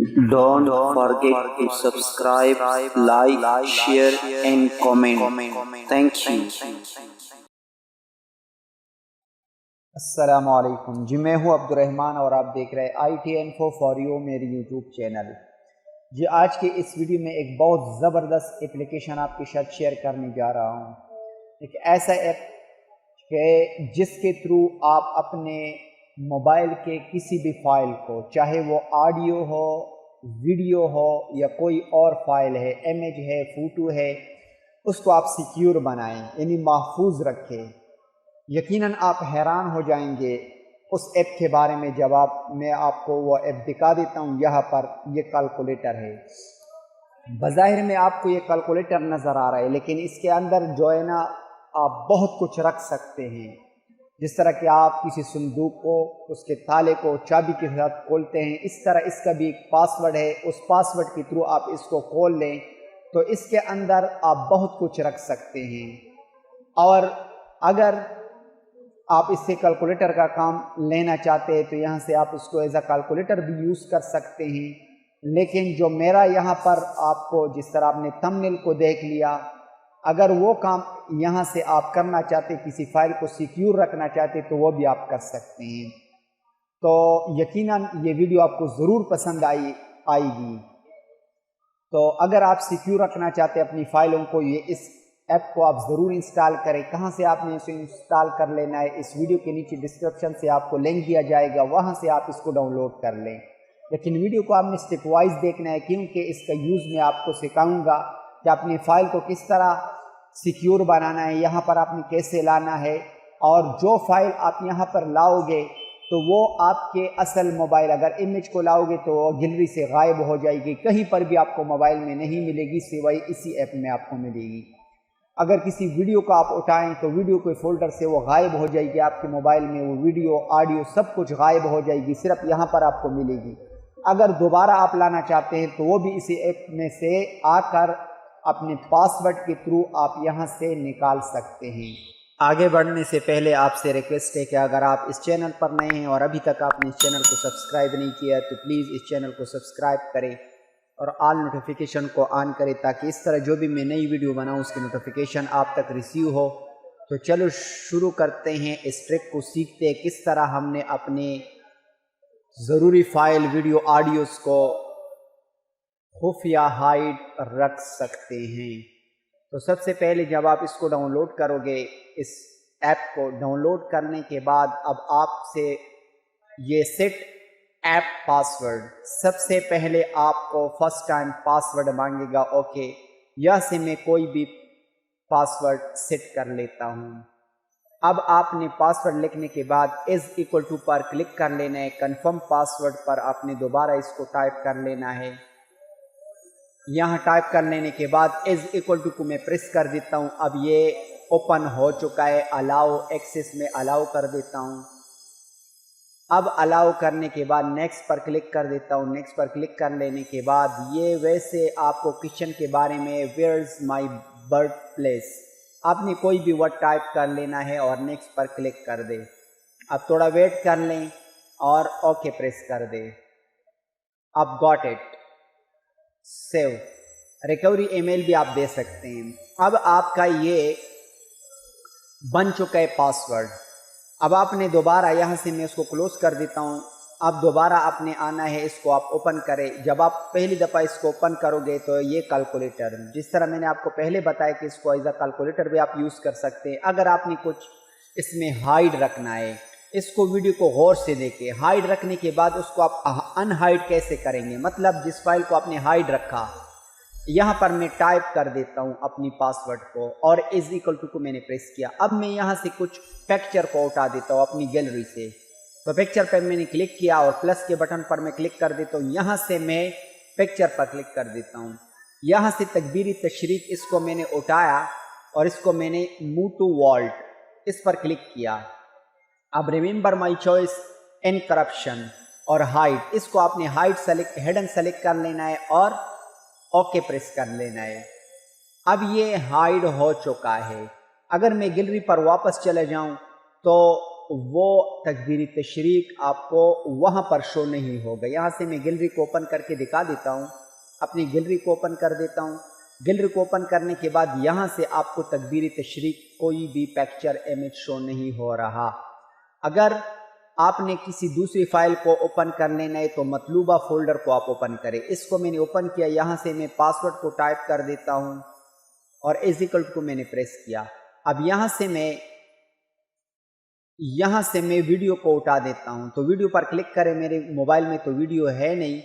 Don't forget to subscribe, like, share and comment. Thank you. السلام علیکم جی، میں ہوں عبد الرحمن اور آپ دیکھ رہے I T info for you میری یوٹیوب چینل۔ جی آج کے اس ویڈیو میں ایک بہت زبردست اپلیکیشن آپ کے ساتھ شیئر کرنے جا رہا ہوں۔ ایک ایسا ایپ کہ جس کے تھرو آپ اپنے موبائل کے کسی بھی فائل کو، چاہے وہ آڈیو ہو، ویڈیو ہو یا کوئی اور فائل ہے، امیج ہے، فوٹو ہے، اس کو آپ سیکیور بنائیں، یعنی محفوظ رکھیں۔ یقیناً آپ حیران ہو جائیں گے اس ایپ کے بارے میں جب میں آپ کو وہ ایپ دکھا دیتا ہوں۔ یہاں پر یہ کیلکولیٹر ہے، بظاہر میں آپ کو یہ کیلکولیٹر نظر آ رہا ہے، لیکن اس کے اندر جو ہے نا آپ بہت کچھ رکھ سکتے ہیں۔ جس طرح کہ آپ کسی صندوق کو، اس کے تالے کو چابی کے ساتھ کھولتے ہیں، اس طرح اس کا بھی ایک پاسورڈ ہے، اس پاسورڈ کے تھرو آپ اس کو کھول لیں تو اس کے اندر آپ بہت کچھ رکھ سکتے ہیں۔ اور اگر آپ اس سے کیلکولیٹر کا کام لینا چاہتے ہیں تو یہاں سے آپ اس کو ایز اے کیلکولیٹر بھی یوز کر سکتے ہیں۔ لیکن جو میرا یہاں پر آپ کو، جس طرح آپ نے تھمبنیل کو دیکھ لیا، اگر وہ کام یہاں سے آپ کرنا چاہتے، کسی فائل کو سیکیور رکھنا چاہتے تو وہ بھی آپ کر سکتے ہیں۔ تو یقیناً یہ ویڈیو آپ کو ضرور پسند آئے گی۔ تو اگر آپ سیکیور رکھنا چاہتے اپنی فائلوں کو، یہ اس ایپ کو آپ ضرور انسٹال کریں۔ کہاں سے آپ نے اسے انسٹال کر لینا ہے، اس ویڈیو کے نیچے ڈسکرپشن سے آپ کو لنک دیا جائے گا، وہاں سے آپ اس کو ڈاؤن لوڈ کر لیں۔ لیکن ویڈیو کو آپ نے اسٹیپ وائز دیکھنا ہے، کیونکہ اس کا یوز میں آپ کو سکھاؤں گا کہ اپنی فائل کو کس طرح سیکیور بنانا ہے، یہاں پر آپ نے کیسے لانا ہے، اور جو فائل آپ یہاں پر لاؤ گے تو وہ آپ کے اصل موبائل، اگر امیج کو لاؤ گے تو وہ گیلری سے غائب ہو جائے گی، کہیں پر بھی آپ کو موبائل میں نہیں ملے گی، سوائے اسی ایپ میں آپ کو ملے گی۔ اگر کسی ویڈیو کو آپ اٹھائیں تو ویڈیو کے فولڈر سے وہ غائب ہو جائے گی، آپ کے موبائل میں وہ ویڈیو، آڈیو سب کچھ غائب ہو جائے گی، صرف یہاں پر آپ کو ملے گی۔ اگر دوبارہ آپ لانا چاہتے ہیں تو وہ بھی اسی ایپ میں سے آ کر اپنے پاسورڈ کے تھرو آپ یہاں سے نکال سکتے ہیں۔ آگے بڑھنے سے پہلے آپ سے ریکویسٹ ہے کہ اگر آپ اس چینل پر نئے ہیں اور ابھی تک آپ نے اس چینل کو سبسکرائب نہیں کیا تو پلیز اس چینل کو سبسکرائب کریں اور آل نوٹیفیکیشن کو آن کریں، تاکہ اس طرح جو بھی میں نئی ویڈیو بناؤں اس کی نوٹیفیکیشن آپ تک ریسیو ہو۔ تو چلو شروع کرتے ہیں، اس ٹرک کو سیکھتے ہیں کس طرح ہم نے اپنے ضروری فائل، ویڈیو، آڈیوز کو خفیہ ہائڈ رکھ سکتے ہیں۔ تو سب سے پہلے جب آپ اس کو ڈاؤن لوڈ کرو گے، اس ایپ کو ڈاؤن لوڈ کرنے کے بعد اب آپ سے یہ سیٹ ایپ پاسورڈ، سب سے پہلے آپ کو فرسٹ ٹائم پاسورڈ مانگے گا، اوکے، یا سے میں کوئی بھی پاسورڈ سیٹ کر لیتا ہوں۔ اب آپ نے پاسورڈ لکھنے کے بعد از ایکول ٹو پر کلک کر لینا ہے، کنفرم پاسورڈ پر آپ نے دوبارہ اس کو ٹائپ کر لینا ہے۔ یہاں ٹائپ کر لینے کے بعد از ایکول ٹو کو میں پریس کر دیتا ہوں، اب یہ اوپن ہو چکا ہے، الاؤ ایکسس میں الاؤ کر دیتا ہوں۔ اب الاؤ کرنے کے بعد نیکسٹ پر کلک کر دیتا ہوں۔ نیکسٹ پر کلک کر لینے کے بعد یہ ویسے آپ کو کچن کے بارے میں where is my birth place, آپ نے کوئی بھی ورڈ ٹائپ کر لینا ہے اور نیکسٹ پر کلک کر دیں۔ اب تھوڑا ویٹ کر لیں اور اوکے پریس کر دیں۔ اب گاٹ اٹ، سیو، ریکوری ای میل بھی آپ دے سکتے ہیں۔ اب آپ کا یہ بن چکا ہے پاسورڈ۔ اب آپ نے دوبارہ یہاں سے میں اس کو کلوز کر دیتا ہوں۔ اب دوبارہ آپ نے آنا ہے، اس کو آپ اوپن کریں۔ جب آپ پہلی دفعہ اس کو اوپن کرو گے تو یہ کیلکولیٹر، جس طرح میں نے آپ کو پہلے بتایا کہ اس کو ایز اے کیلکولیٹر بھی آپ یوز کر سکتے ہیں۔ اگر آپ نے کچھ اس میں ہائڈ رکھنا ہے، اس کو ویڈیو کو غور سے دیکھیں۔ ہائڈ رکھنے کے بعد اس کو آپ ان ہائڈ کیسے کریں گے، مطلب جس فائل کو آپ نے ہائڈ رکھا، یہاں پر میں ٹائپ کر دیتا ہوں اپنی پاسورڈ کو اور از ایکول ٹو کو میں نے پریس کیا۔ اب میں یہاں سے کچھ پکچر کو اٹھا دیتا ہوں اپنی گیلری سے، تو پکچر پر میں نے کلک کیا اور پلس کے بٹن پر میں کلک کر دیتا ہوں۔ یہاں سے میں پکچر پر کلک کر دیتا ہوں۔ یہاں سے تکبیری تشریق، اس کو میں نے اٹھایا اور اس کو میں نے موو ٹو والٹ، اس پر کلک کیا۔ اب ریممبر مائی چوائس، انکرپشن اور ہائڈ، اس کو آپ نے ہڈن سلیکٹ کر لینا ہے اور اوکے پریس کر لینا ہے۔ اب یہ ہائڈ ہو چکا ہے۔ اگر میں گیلری پر واپس چلے جاؤں تو وہ تکبیر تشریق آپ کو وہاں پر شو نہیں ہوگا۔ یہاں سے میں گیلری کو اوپن کر کے دکھا دیتا ہوں، اپنی گیلری کو اوپن کر دیتا ہوں۔ گیلری کو اوپن کرنے کے بعد یہاں سے آپ کو تکبیر تشریق کوئی بھی پکچر امیج شو نہیں ہو رہا۔ اگر آپ نے کسی دوسری فائل کو اوپن کر لینا ہے تو مطلوبہ فولڈر کو آپ اوپن کریں۔ اس کو میں نے اوپن کیا، یہاں سے میں پاسورڈ کو ٹائپ کر دیتا ہوں اور ایزیکل کو میں نے پریس کیا۔ اب یہاں سے میں ویڈیو کو اٹھا دیتا ہوں، تو ویڈیو پر کلک کریں۔ میرے موبائل میں تو ویڈیو ہے نہیں،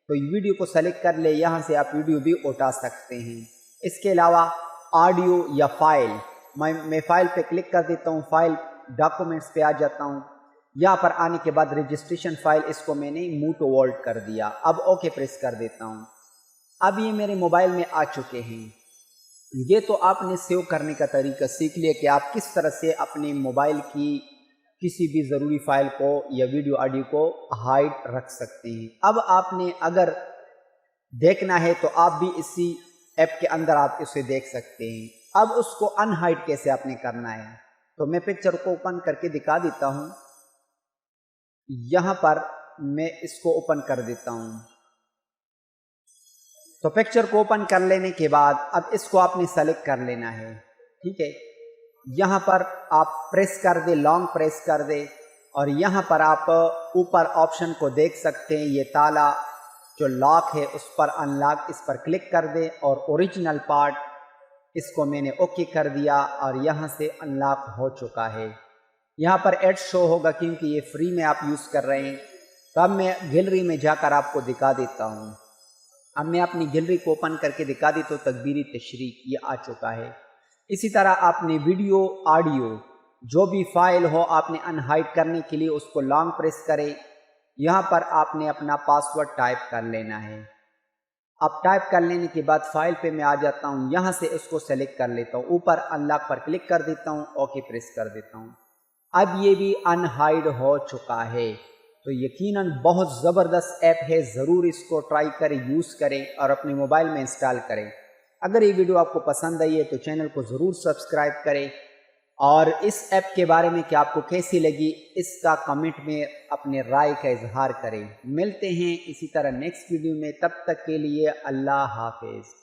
تو ویڈیو کو سلیکٹ کر لے، یہاں سے آپ ویڈیو بھی اٹھا سکتے ہیں۔ اس کے علاوہ آڈیو یا فائل، میں فائل پہ کلک کر دیتا ہوں، فائل ڈاکومنٹس پہ آ جاتا ہوں۔ یہاں پر آنے کے بعد رجسٹریشن فائل، اس کو میں نے موو ٹو ورلڈ کر دیا۔ اب اوکے پریس کر دیتا ہوں۔ اب یہ میرے موبائل میں آ چکے ہیں۔ یہ تو آپ نے سیو کرنے کا طریقہ سیکھ لیا کہ آپ کس طرح سے اپنے موبائل کی کسی بھی ضروری فائل کو یا ویڈیو آڈیو کو ہائڈ رکھ سکتے ہیں۔ اب آپ نے اگر دیکھنا ہے تو آپ بھی اسی ایپ کے اندر آپ اسے دیکھ سکتے ہیں۔ اب اس کو ان ہائڈ کیسے آپ نے کرنا ہے، تو میں پکچر کو اوپن کر کے دکھا دیتا ہوں۔ یہاں پر میں اس کو اوپن کر دیتا ہوں، تو پکچر کو اوپن کر لینے کے بعد اب اس کو آپ نے سلیکٹ کر لینا ہے، ٹھیک ہے۔ یہاں پر آپ پریس کر دیں، لانگ پریس کر دیں، اور یہاں پر آپ اوپر آپشن کو دیکھ سکتے ہیں، یہ تالا جو لاک ہے اس پر ان لاک، اس پر کلک کر دیں، اور اوریجنل پارٹ اس کو میں نے اوکے کر دیا اور یہاں سے ان لاک ہو چکا ہے۔ یہاں پر ایڈ شو ہوگا کیونکہ یہ فری میں آپ یوز کر رہے ہیں۔ تو اب میں گیلری میں جا کر آپ کو دکھا دیتا ہوں۔ اب میں اپنی گیلری کو اوپن کر کے دکھا دیتا ہوں، تکبیر تشریق یہ آ چکا ہے۔ اسی طرح آپ نے ویڈیو آڈیو جو بھی فائل ہو آپ نے ان ہائڈ کرنے کے لیے اس کو لانگ پریس کریں، یہاں پر آپ نے اپنا پاسورڈ ٹائپ کر لینا ہے۔ اب ٹائپ کر لینے کے بعد فائل پہ میں آ جاتا ہوں، یہاں سے اس کو سلیکٹ کر لیتا ہوں، اوپر ان لاک پر کلک کر دیتا ہوں، اوکے پریس کر دیتا ہوں۔ اب یہ بھی ان ہائڈ ہو چکا ہے۔ تو یقیناً بہت زبردست ایپ ہے، ضرور اس کو ٹرائی کریں، یوز کریں اور اپنے موبائل میں انسٹال کریں۔ اگر یہ ویڈیو آپ کو پسند آئی ہے تو چینل کو ضرور سبسکرائب کریں، اور اس ایپ کے بارے میں کہ آپ کو کیسی لگی اس کا کمنٹ میں اپنے رائے کا اظہار کریں۔ ملتے ہیں اسی طرح نیکسٹ ویڈیو میں، تب تک کے لیے اللہ حافظ۔